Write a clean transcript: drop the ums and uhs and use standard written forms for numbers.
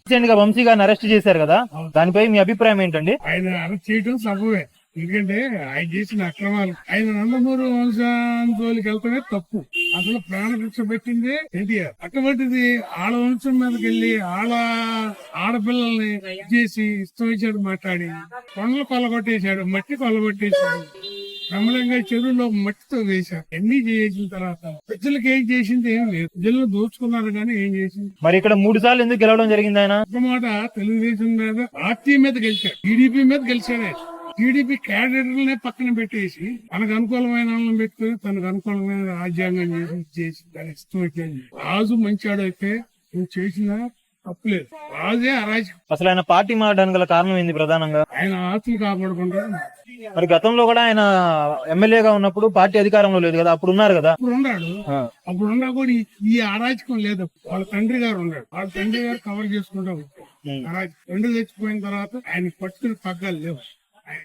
Recent గా వంశీ గారిని arrest చేశారు కదా, దానిపై మీ అభిప్రాయం ఏంటండి? ఆయన అరెస్ట్ చేయడం సబబే. ఎందుకంటే ఆయన చేసిన అక్రమాలు, ఆయన నందమూరి వంశాంతోలికి వెళ్తమే తప్పు. అసలు ప్రాణభిక్ష పెట్టింది ఎన్టీఆర్. అటువంటిది ఆడ వంశం మీదకి వెళ్లి ఆడపిల్లల్ని చేసి ఇష్టం ఇచ్చాడు మాట్లాడి కొండలు కొల్లగొట్టేశాడు, మట్టి కొల్లగొట్టేశాడు, క్రమలంగా చెరువులో మట్టితో వేశారు. ఎన్ని చేసిన తర్వాత ప్రజలకు ఏం చేసింది ఏం లేదు. ప్రజలను దోచుకున్నారు కానీ ఏం చేసింది. మరి ఇక్కడ 3 సార్లు ఎందుకు గెలవడం జరిగింది? ఆయన ఒక మాట తెలుగుదేశం మీద, పార్టీ మీద గెలిచాడు, టీడీపీ మీద గెలిచాడే. టీడీపీ క్యాడర్లనే పక్కన పెట్టేసి తనకు అనుకూలమైన వాళ్ళని పెట్టుకుని తనకు అనుకూలమైన రాజ్యాంగం చేసి దాని ఇష్టం వచ్చేది. రాజు మంచివాడు అయితే నువ్వు చేసిన తప్పులేదు. రాజే అరాజకం. అసలు ఆయన పార్టీ మారడానికి గల కారణం ఏంది ప్రధానంగా? ఆయన ఆస్తులు కాపాడుకుంటా. మరి గతంలో కూడా ఆయన ఎమ్మెల్యేగా ఉన్నప్పుడు పార్టీ అధికారంలో లేదు కదా, అప్పుడు ఉన్నారు కదా. అప్పుడు ఉన్నాడు, అప్పుడు ఉన్నా కూడా ఈ అరాజకం లేదు. వాళ్ళ తండ్రి గారు ఉన్నాడు, వాళ్ళ తండ్రి గారు కవర్ చేసుకుంటా వచ్చారు. తండ్రి చచ్చిపోయిన తర్వాత ఆయన పట్టుకుని పగ్గాలు లేవు. ఆయన